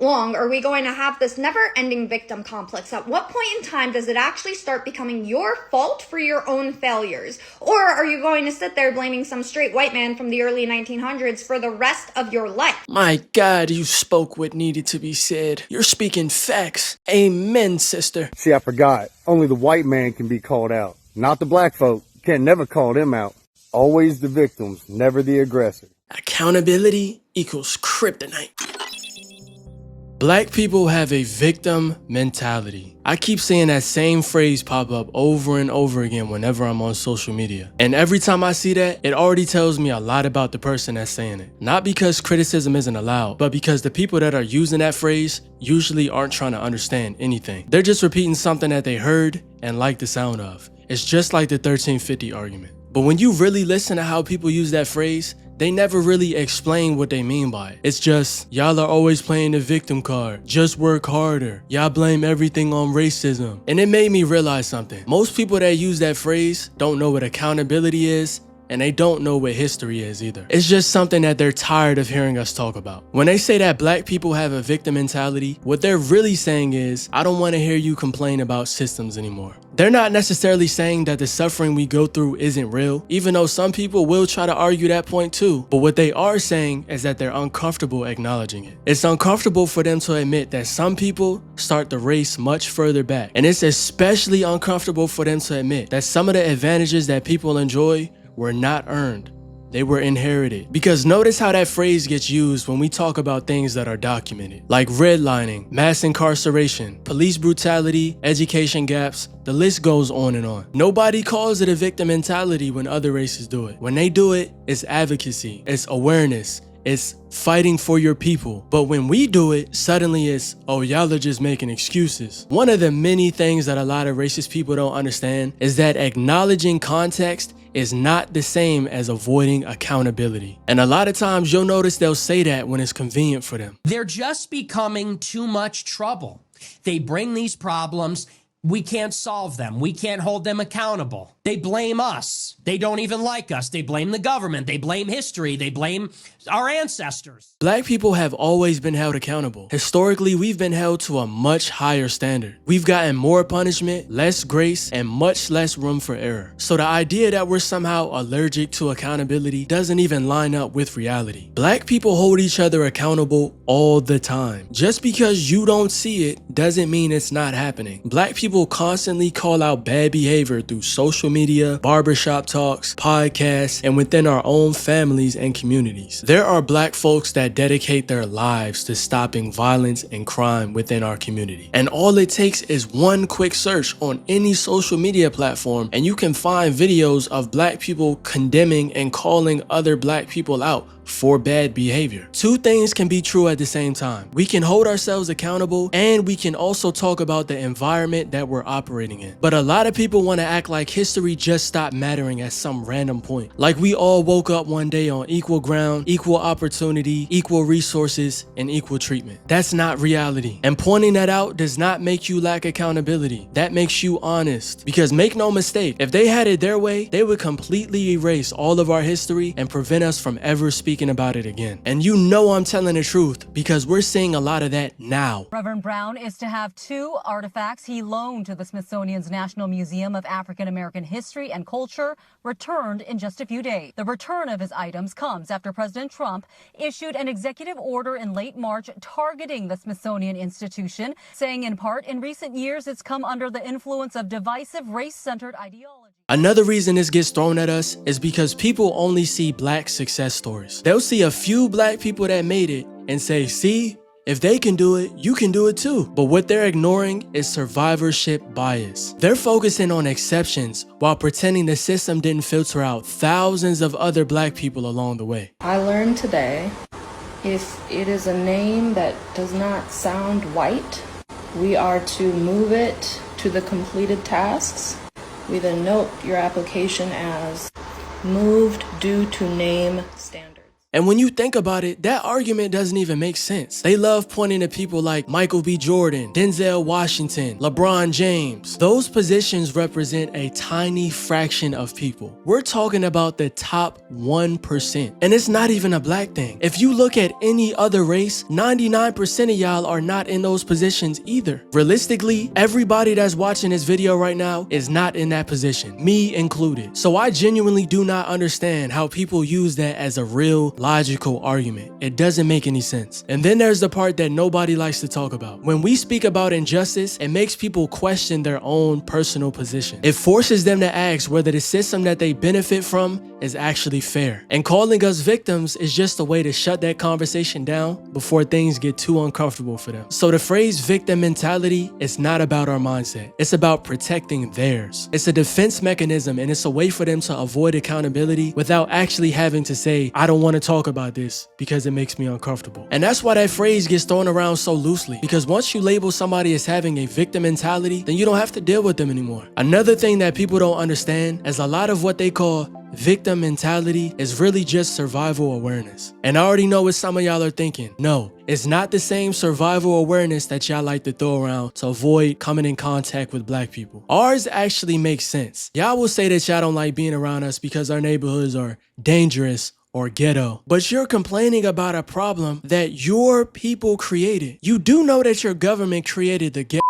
long are we going to have this never-ending victim complex? At what point in time does it actually start becoming your fault for your own failures? Or are you going to sit there blaming some straight white man from the early 1900s for the rest of your life? My God, you spoke what needed to be said. You're speaking facts. Amen, sister. See, I forgot. Only the white man can be called out. Not the black folk. Can't never call them out. Always the victims, never the aggressor. Accountability equals kryptonite. Black people have a victim mentality. I keep seeing that same phrase pop up over and over again whenever I'm on social media. And every time I see that, it already tells me a lot about the person that's saying it. Not because criticism isn't allowed, but because the people that are using that phrase usually aren't trying to understand anything. They're just repeating something that they heard and like the sound of. It's just like the 1350 argument. But when you really listen to how people use that phrase, they never really explain what they mean by it. It's just, y'all are always playing the victim card. Just work harder. Y'all blame everything on racism. And it made me realize something. Most people that use that phrase don't know what accountability is, and they don't know what history is either. It's just something that they're tired of hearing us talk about. When they say that black people have a victim mentality, what they're really saying is, I don't want to hear you complain about systems anymore. They're not necessarily saying that the suffering we go through isn't real, even though some people will try to argue that point too. But what they are saying is that they're uncomfortable acknowledging it. It's uncomfortable for them to admit that some people start the race much further back. And it's especially uncomfortable for them to admit that some of the advantages that people enjoy were not earned. They were inherited. Because notice how that phrase gets used when we talk about things that are documented, like redlining, mass incarceration, police brutality, education gaps. The list goes on and on. Nobody calls it a victim mentality when other races do it. When they do it, it's advocacy, it's awareness, it's fighting for your people. But when we do it, suddenly it's, oh, y'all are just making excuses. One of the many things that a lot of racist people don't understand is that acknowledging context is not the same as avoiding accountability. And a lot of times you'll notice they'll say that when it's convenient for them. They're just becoming too much trouble. They bring these problems. We can't solve them. We can't hold them accountable. They blame us. They don't even like us. They blame the government. They blame history. They blame our ancestors. Black people have always been held accountable. Historically, we've been held to a much higher standard. We've gotten more punishment, less grace, and much less room for error. So the idea that we're somehow allergic to accountability doesn't even line up with reality. Black people hold each other accountable all the time. Just because you don't see it doesn't mean it's not happening. Black people constantly call out bad behavior through social media, barbershop talks, podcasts, and within our own families and communities. There are black folks that dedicate their lives to stopping violence and crime within our community. And all it takes is one quick search on any social media platform, and you can find videos of black people condemning and calling other black people out for bad behavior. Two things can be true at the same time. We can hold ourselves accountable, and we can also talk about the environment that we're operating in. But a lot of people want to act like history just stopped mattering at some random point. Like we all woke up one day on equal ground, equal opportunity, equal resources, and equal treatment. That's not reality. And pointing that out does not make you lack accountability. That makes you honest. Because make no mistake, if they had it their way, they would completely erase all of our history and prevent us from ever speaking about it again. And you know I'm telling the truth because we're seeing a lot of that now. Reverend Brown is to have 2 artifacts he loaned to the Smithsonian's National Museum of African American History and Culture returned in just a few days. The return of his items comes after President Trump issued an executive order in late March targeting the Smithsonian Institution, saying in part, in recent years it's come under the influence of divisive race-centered ideology. Another reason this gets thrown at us is because people only see black success stories. They'll see a few black people that made it and say, see, if they can do it, you can do it too. But what they're ignoring is survivorship bias. They're focusing on exceptions while pretending the system didn't filter out thousands of other black people along the way. I learned today, if it is a name that does not sound white, we are to move it to the completed tasks. We then note your application as moved due to name standards. And when you think about it, that argument doesn't even make sense. They love pointing to people like Michael B. Jordan, Denzel Washington, LeBron James. Those positions represent a tiny fraction of people. We're talking about the top 1%. And it's not even a black thing. If you look at any other race, 99% of y'all are not in those positions either. Realistically, everybody that's watching this video right now is not in that position, me included. So I genuinely do not understand how people use that as a real logical argument. It doesn't make any sense. And then there's the part that nobody likes to talk about. When we speak about injustice, it makes people question their own personal position. It forces them to ask whether the system that they benefit from is actually fair. And calling us victims is just a way to shut that conversation down before things get too uncomfortable for them. So the phrase victim mentality is not about our mindset. It's about protecting theirs. It's a defense mechanism, and it's a way for them to avoid accountability without actually having to say, I don't want to talk about this because it makes me uncomfortable. And that's why that phrase gets thrown around so loosely, because once you label somebody as having a victim mentality, then you don't have to deal with them anymore. Another thing that people don't understand is a lot of what they call victim mentality is really just survival awareness. And I already know what some of y'all are thinking. No, it's not the same survival awareness that y'all like to throw around to avoid coming in contact with black people. Ours actually makes sense. Y'all will say that y'all don't like being around us because our neighborhoods are dangerous or ghetto, but you're complaining about a problem that your people created. You do know that your government created the ghetto.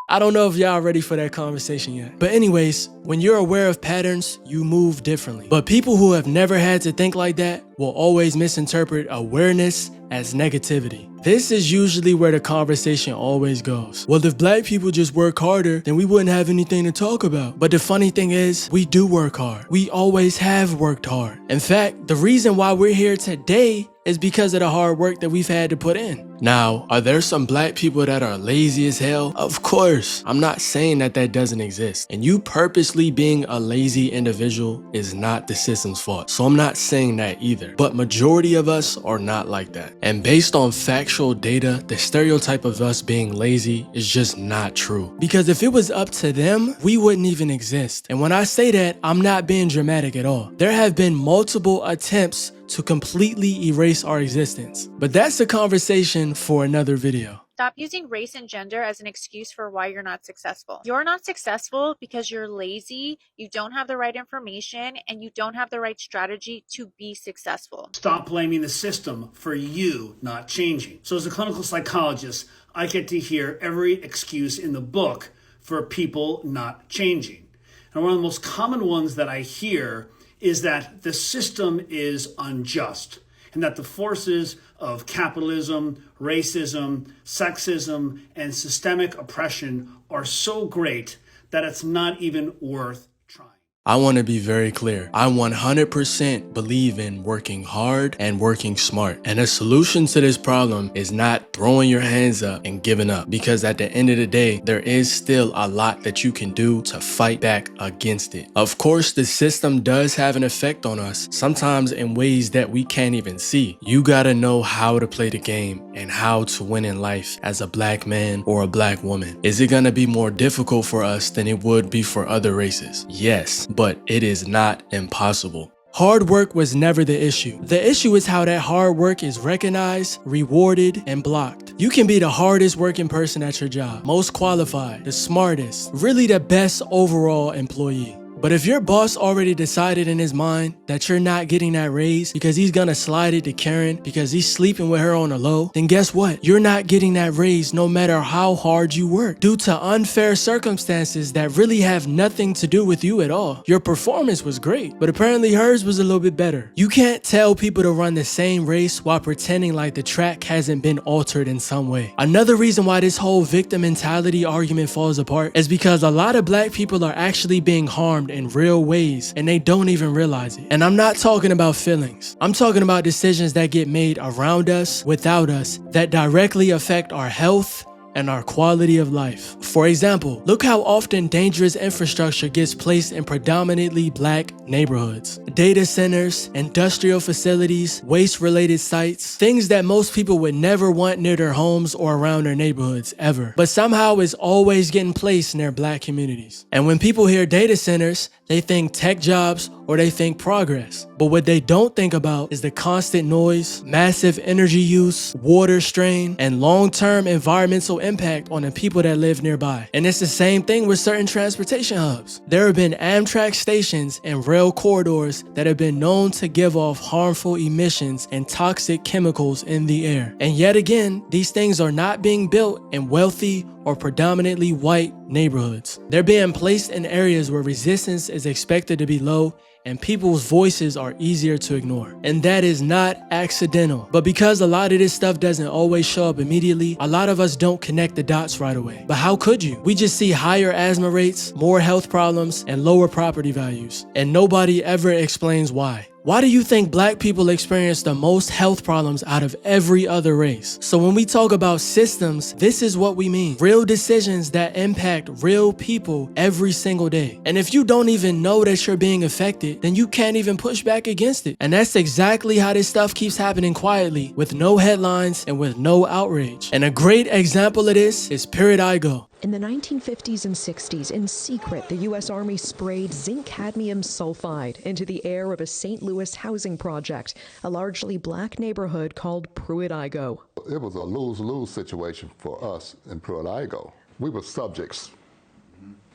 I don't know if y'all ready for that conversation yet. But anyways, when you're aware of patterns, you move differently. But people who have never had to think like that will always misinterpret awareness as negativity. This is usually where the conversation always goes. Well, if black people just work harder, then we wouldn't have anything to talk about. But the funny thing is, we do work hard. We always have worked hard. In fact, the reason why we're here today is because of the hard work that we've had to put in. Now, are there some black people that are lazy as hell? Of course. I'm not saying that that doesn't exist. And you purposely being a lazy individual is not the system's fault. So I'm not saying that either. But majority of us are not like that. And based on factual data, the stereotype of us being lazy is just not true. Because if it was up to them, we wouldn't even exist. And when I say that, I'm not being dramatic at all. There have been multiple attempts to completely erase our existence. But that's a conversation for another video. Stop using race and gender as an excuse for why you're not successful. You're not successful because you're lazy, you don't have the right information, and you don't have the right strategy to be successful. Stop blaming the system for you not changing. So as a clinical psychologist, I get to hear every excuse in the book for people not changing. And one of the most common ones that I hear is that the system is unjust and that the forces of capitalism, racism, sexism, and systemic oppression are so great that it's not even worth trying. I want to be very clear. I 100% believe in working hard and working smart. And the solution to this problem is not throwing your hands up and giving up. Because at the end of the day, there is still a lot that you can do to fight back against it. Of course, the system does have an effect on us, sometimes in ways that we can't even see. You gotta know how to play the game and how to win in life as a black man or a black woman. Is it gonna be more difficult for us than it would be for other races? Yes. But it is not impossible. Hard work was never the issue. The issue is how that hard work is recognized, rewarded, and blocked. You can be the hardest working person at your job, most qualified, the smartest, really the best overall employee. But if your boss already decided in his mind that you're not getting that raise because he's gonna slide it to Karen because he's sleeping with her on the low, then guess what? You're not getting that raise no matter how hard you work due to unfair circumstances that really have nothing to do with you at all. Your performance was great, but apparently hers was a little bit better. You can't tell people to run the same race while pretending like the track hasn't been altered in some way. Another reason why this whole victim mentality argument falls apart is because a lot of black people are actually being harmed in real ways and they don't even realize it. And I'm not talking about feelings. I'm talking about decisions that get made around us, without us, that directly affect our health and our quality of life. For example, look how often dangerous infrastructure gets placed in predominantly black neighborhoods. Data centers, industrial facilities, waste-related sites, things that most people would never want near their homes or around their neighborhoods ever, but somehow is always getting placed near black communities. And when people hear data centers, they think tech jobs or they think progress. But what they don't think about is the constant noise, massive energy use, water strain, and long-term environmental impact on the people that live nearby. And it's the same thing with certain transportation hubs. There have been Amtrak stations and rail corridors that have been known to give off harmful emissions and toxic chemicals in the air. And yet again, these things are not being built in wealthy or predominantly white neighborhoods. They're being placed in areas where resistance is expected to be low and people's voices are easier to ignore. And that is not accidental. But because a lot of this stuff doesn't always show up immediately, a lot of us don't connect the dots right away. But how could you? We just see higher asthma rates, more health problems, and lower property values. And nobody ever explains why. Why do you think black people experience the most health problems out of every other race? So when we talk about systems, this is what we mean. Real decisions that impact real people every single day. And if you don't even know that you're being affected, then you can't even push back against it. And that's exactly how this stuff keeps happening quietly, with no headlines and with no outrage. And a great example of this is Periodigo. In the 1950s and 60s, in secret, the U.S. Army sprayed zinc cadmium sulfide into the air of a St. Louis housing project, a largely black neighborhood called Pruitt-Igoe. It was a lose-lose situation for us in Pruitt-Igoe. We were subjects.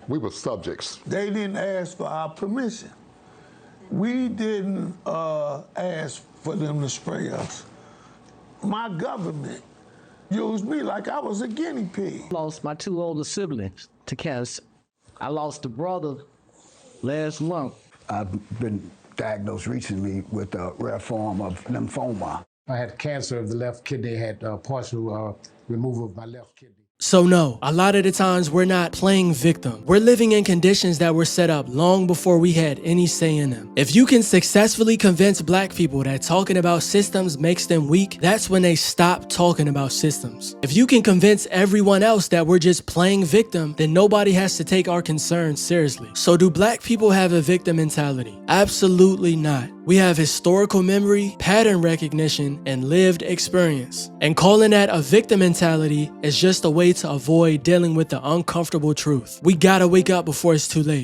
We were subjects. They didn't ask for our permission. We didn't ask for them to spray us. My government used me like I was a guinea pig. I lost my two older siblings to cancer. I lost a brother last month. I've been diagnosed recently with a rare form of lymphoma. I had cancer of the left kidney, had partial removal of my left kidney. So no, a lot of the times we're not playing victim. We're living in conditions that were set up long before we had any say in them. If you can successfully convince black people that talking about systems makes them weak, that's when they stop talking about systems. If you can convince everyone else that we're just playing victim, then nobody has to take our concerns seriously. So do black people have a victim mentality? Absolutely not. We have historical memory, pattern recognition, and lived experience. And calling that a victim mentality is just a way to avoid dealing with the uncomfortable truth. We gotta wake up before it's too late.